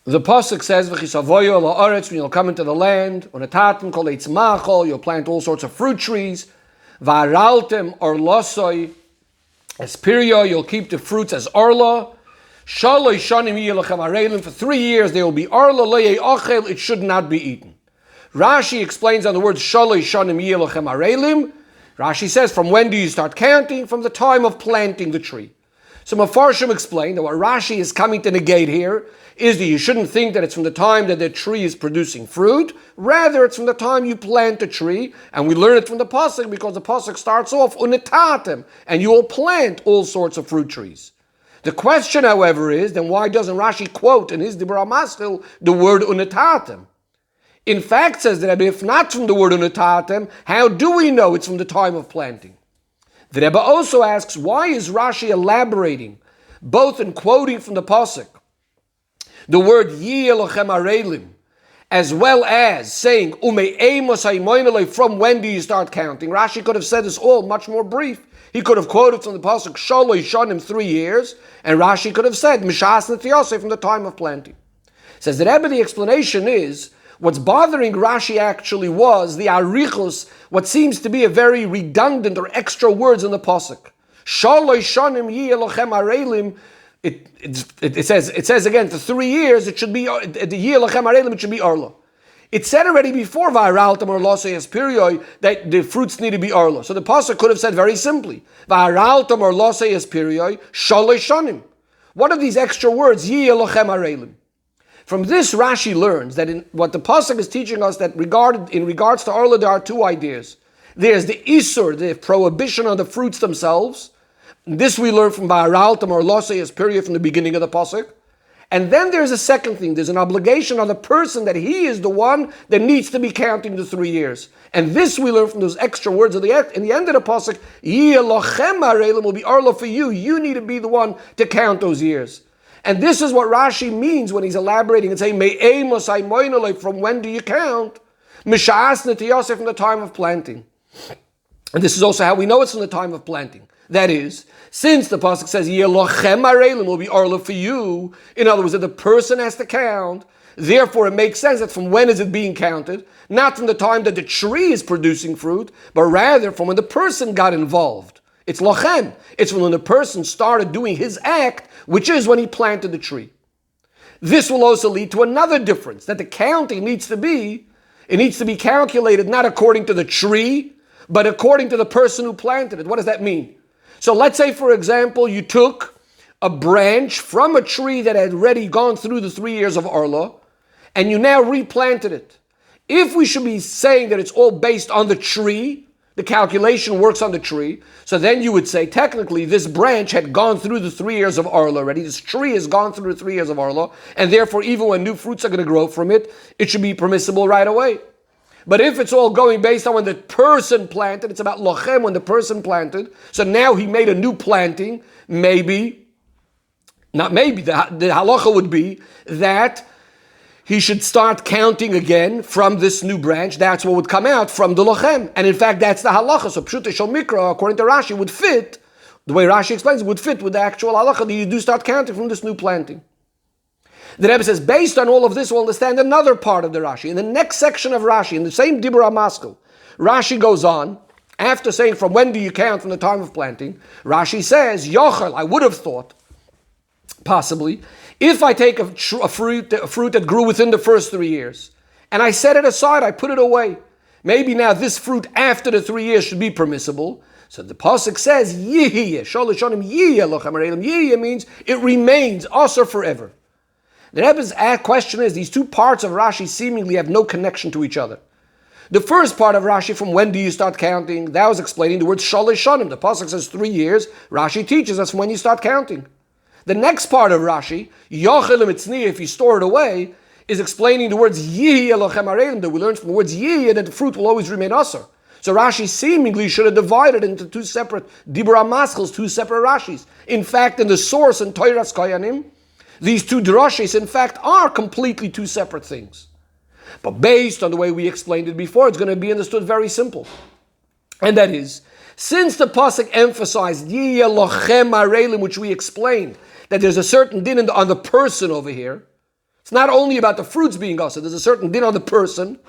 The pasuk says, "V'chisavoyo la'aretz," when you'll come into the land. Unatatim kol eitz machol, you'll plant all sorts of fruit trees. Va'araltem orlosoi espirio, you'll keep the fruits as arla. Shaloi shanim yeh lachem arelim, for 3 years they will be arla loyei ochel, it should not be eaten. Rashi explains on the word shaloi shanim yeh lachem arelim. Rashi says, from when do you start counting? From the time of planting the tree. So Mefarshim explained that what Rashi is coming to negate here is that you shouldn't think that it's from the time that the tree is producing fruit. Rather, it's from the time you plant the tree, and we learn it from the pasuk because the pasuk starts off unetatem, and you will plant all sorts of fruit trees. The question, however, is then why doesn't Rashi quote in his Dibur HaMaskil the word unetatem? In fact, says that if not from the word unetatem, how do we know it's from the time of planting? The Rebbe also asks, why is Rashi elaborating, both in quoting from the pasuk, the word Yi Elochem Arelim, as well as saying, from when do you start counting? Rashi could have said this all much more brief. He could have quoted from the pasuk, Shaloi Shanim, 3 years, and Rashi could have said, Mishas Netiyoseh, from the time of planting. Says the Rebbe, the explanation is, what's bothering Rashi actually was the arichos, what seems to be a very redundant or extra words in the pasuk. Shaloi shanim yi elochem arelim. It says again, for 3 years it should be the yi elochem arelim. It should be arla. It said already before va'araltem or losei espirioi that the fruits need to be arla. So the pasuk could have said very simply va'araltem or losei espirioi shaloi shanim. What are these extra words yi elochem arelim? From this, Rashi learns that in what the pasuk is teaching us, that in regards to arla, there are 2 ideas. There's the isur, the prohibition on the fruits themselves. This we learn from Ba'araltam or Losei Espiriya from the beginning of the pasuk. And then there's a second thing. There's an obligation on the person that he is the one that needs to be counting the 3 years. And this we learn from those extra words in the end of the pasuk. Yi elochem arelim will be arla for you. You need to be the one to count those years. And this is what Rashi means when he's elaborating and saying, from when do you count? Mishas Netiyoseh, from the time of planting. And this is also how we know it's from the time of planting. That is, since the pasuk says, Yelochem arelim will be arla for you, in other words, that the person has to count, therefore it makes sense that from when is it being counted? Not from the time that the tree is producing fruit, but rather from when the person got involved. It's lochem. It's when the person started doing his act, which is when he planted the tree. This will also lead to another difference, that the counting needs to be calculated not according to the tree, but according to the person who planted it. What does that mean? So let's say, for example, you took a branch from a tree that had already gone through the 3 years of arla, and you now replanted it. If we should be saying that it's all based on the tree, the calculation works on the tree, so then you would say, technically, this branch had gone through the 3 years of arla already. This tree has gone through the 3 years of arla, and therefore, even when new fruits are going to grow from it, it should be permissible right away. But if it's all going based on when the person planted, it's about lochem, when the person planted, so now he made a new planting, the halacha would be that he should start counting again from this new branch. That's what would come out from the lochem. And in fact, that's the halacha. So Pshutei Shel Mikra, according to Rashi, would fit, the way Rashi explains it, would fit with the actual halacha that you do start counting from this new planting. The Rebbe says, based on all of this, we'll understand another part of the Rashi. In the next section of Rashi, in the same Dibur HaMaskil, Rashi goes on, after saying from when do you count from the time of planting, Rashi says, Yochel, I would have thought, possibly, if I take a fruit that grew within the first 3 years, and I set it aside, I put it away, maybe now this fruit after the 3 years should be permissible. So the pasuk says, Yihye, Shalosh Shanim Yihye Lochem Arelim. Yihye means it remains, asur forever. The Rebbe's question is, these 2 parts of Rashi seemingly have no connection to each other. The first part of Rashi, from when do you start counting, that was explaining the word Shalosh Shanim. The pasuk says 3 years. Rashi teaches us from when you start counting. The next part of Rashi, Yochelim Etzni, if you store it away, is explaining the words Yihye Lochem Arelim, that we learned from the words Yihye that the fruit will always remain asur. So Rashi seemingly should have divided into 2 separate Dibur HaMaskils, 2 separate Rashis. In fact, in the source in Toiras Koyanim, these 2 drashis, in fact, are completely 2 separate things. But based on the way we explained it before, it's going to be understood very simple. And that is, since the pasuk emphasized Yihye Lochem Arelim, which we explained, that there's a certain din on the person over here, It's not only about the fruits being usher. There's a certain din on the person.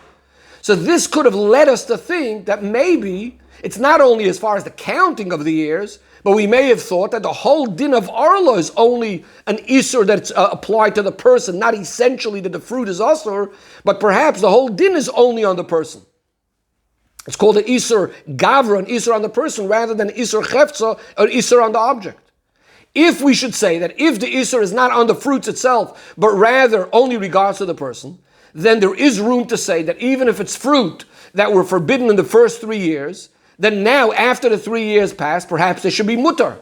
So this could have led us to think that maybe it's not only as far as the counting of the years, but we may have thought that the whole din of Arla is only an Isur that's applied to the person, not essentially that the fruit is Asur, but perhaps the whole din is only on the person. It's called an Isur Gavra, an Isur on the person, rather than Isur Chefza, or Isur on the object. If we should say that if the Isur is not on the fruits itself, but rather only regards to the person, then there is room to say that even if it's fruit that were forbidden in the first 3 years, then now, after the 3 years pass, perhaps they should be mutar.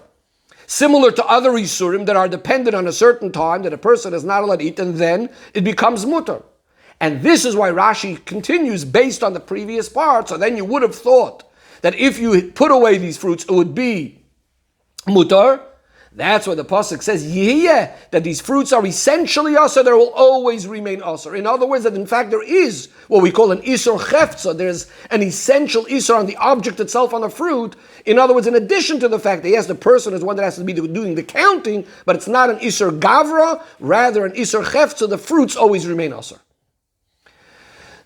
Similar to other isurim that are dependent on a certain time that a person is not allowed to eat, and then it becomes mutar. And this is why Rashi continues based on the previous part. So then you would have thought that if you put away these fruits, it would be mutar. That's why the pasuk says, "Yeah, that these fruits are essentially asur; there will always remain asur." In other words, that in fact there is what we call an isur chefza. There's an essential isur on the object itself, on the fruit. In other words, in addition to the fact that yes, the person is one that has to be doing the counting, but it's not an isur gavra, rather an isur chefza. The fruits always remain asur.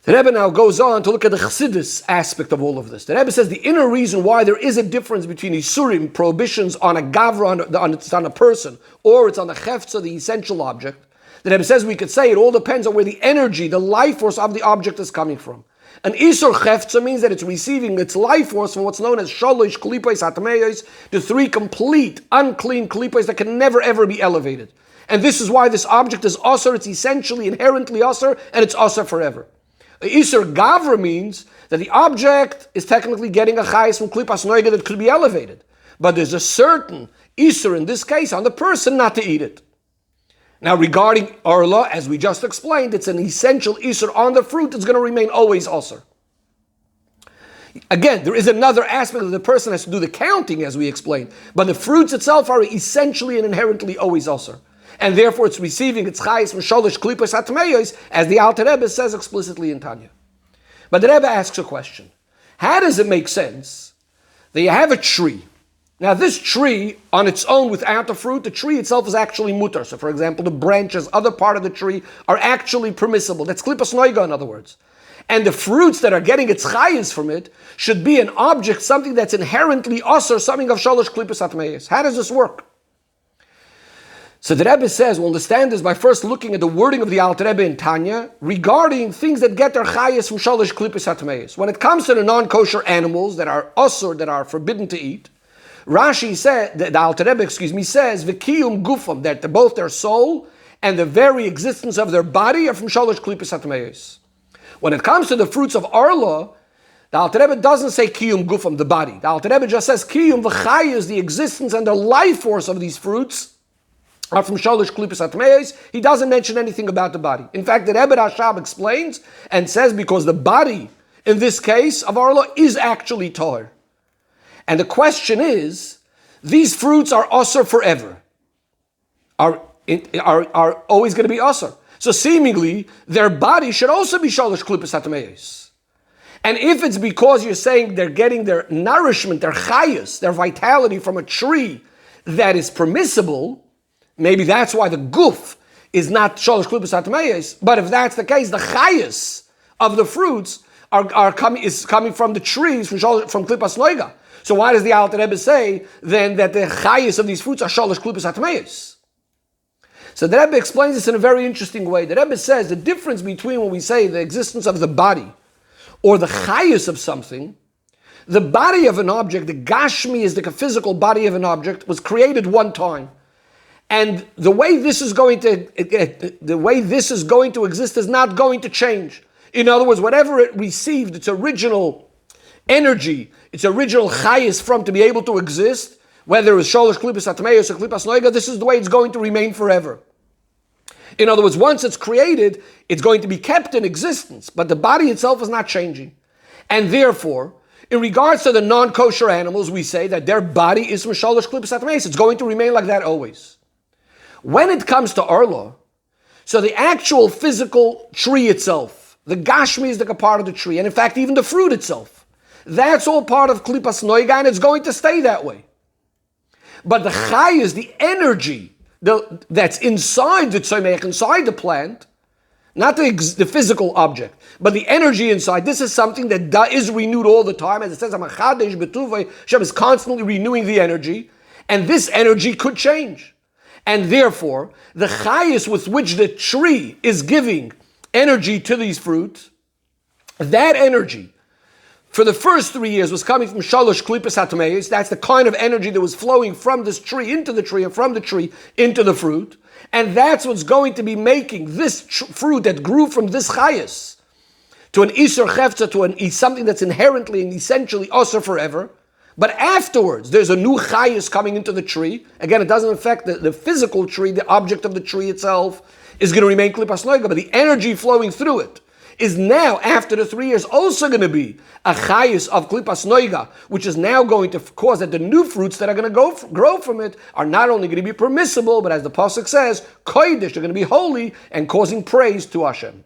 The Rebbe now goes on to look at the Chassidus aspect of all of this. The Rebbe says the inner reason why there is a difference between Isurim, prohibitions on a Gavra, it's on a person, or it's on the Chefza, the essential object. The Rebbe says we could say it all depends on where the energy, the life force of the object is coming from. An Isur Chefza means that it's receiving its life force from what's known as Shalosh Klipos Atmeyos, the 3 complete, unclean Klipos that can never ever be elevated. And this is why this object is Asur, it's essentially inherently Asur, and it's Asur forever. Isur Gavra means that the object is technically getting a chayes from klipas noiga that could be elevated. But there's a certain Isur, in this case, on the person not to eat it. Now regarding Arla, as we just explained, it's an essential Isur on the fruit that's going to remain always Asur. Again, there is another aspect that the person has to do the counting, as we explained. But the fruits itself are essentially and inherently always Asur. And therefore it's receiving its chayes from shalosh klipos atmeyos, as the Alter Rebbe says explicitly in Tanya. But the Rebbe asks a question. How does it make sense that you have a tree? Now this tree, on its own, without the fruit, the tree itself is actually mutar. So for example, the branches, other part of the tree, are actually permissible. That's klipas noiga, in other words. And the fruits that are getting its chayes from it should be an object, something that's inherently asur, something of shalosh klipos atmeyos. How does this work? So the Rebbe says, we'll understand this by first looking at the wording of the Alter Rebbe in Tanya regarding things that get their chayes from shalosh klipos atmeyos. When it comes to the non-kosher animals that are asur, that are forbidden to eat, Rashi said, the Alter Rebbe, says, v'kiyum gufam, that both their soul and the very existence of their body are from shalosh klipos atmeyos. When it comes to the fruits of Arla, the Alter Rebbe doesn't say kiyum gufam, the body. The Alter Rebbe just says kiyum v'chayes, the existence and the life force of these fruits are from shalosh klipos atmeyos. He doesn't mention anything about the body. In fact, the Rebbe Rashab explains and says because the body, in this case of Arla, is actually tahor. And the question is, these fruits are asur forever, are always going to be asur. So seemingly, their body should also be shalosh klipos atmeyos. And if it's because you're saying they're getting their nourishment, their chayas, their vitality from a tree that is permissible, maybe that's why the guf is not shalosh klipos atmeyos. But if that's the case, the chayas of the fruits are coming from the trees from klipas noiga. So why does the Alter Rebbe say then that the chayas of these fruits are shalosh klipos atmeyos? So the Rebbe explains this in a very interesting way. The Rebbe says the difference between when we say the existence of the body or the chayas of something, the body of an object, the gashmi is the physical body of an object, was created one time. And the way this is going to exist is not going to change. In other words, whatever it received, its original energy, its original chayas from to be able to exist, whether it was shalosh klipos atmeyos or klipas noiga, this is the way it's going to remain forever. In other words, once it's created, it's going to be kept in existence, but the body itself is not changing. And therefore, in regards to the non-kosher animals, we say that their body is from shalosh klipos atmeyos. It's going to remain like that always. When it comes to Arla, so the actual physical tree itself, the gashmi is the part of the tree, and in fact even the fruit itself, that's all part of klipas noiga, and it's going to stay that way. But the chayas, the energy that's inside the tzomech, inside the plant, not the physical object, but the energy inside. This is something that is renewed all the time. As it says, Hashem is constantly renewing the energy, and this energy could change. And therefore, the chayis with which the tree is giving energy to these fruits, that energy for the first 3 years was coming from shalosh klipas hatmeis. That's the kind of energy that was flowing from this tree into the tree, and from the tree into the fruit. And that's what's going to be making this fruit that grew from this chayis to an isur chefza, to something that's inherently and essentially osur forever. But afterwards, there's a new chayis coming into the tree. Again, it doesn't affect the physical tree. The object of the tree itself is going to remain klipas noiga, but the energy flowing through it is now, after the 3 years, also going to be a chayis of klipas noiga, which is now going to cause that the new fruits that are going to grow from it are not only going to be permissible, but as the pasuk says, kodesh, they're going to be holy and causing praise to Hashem.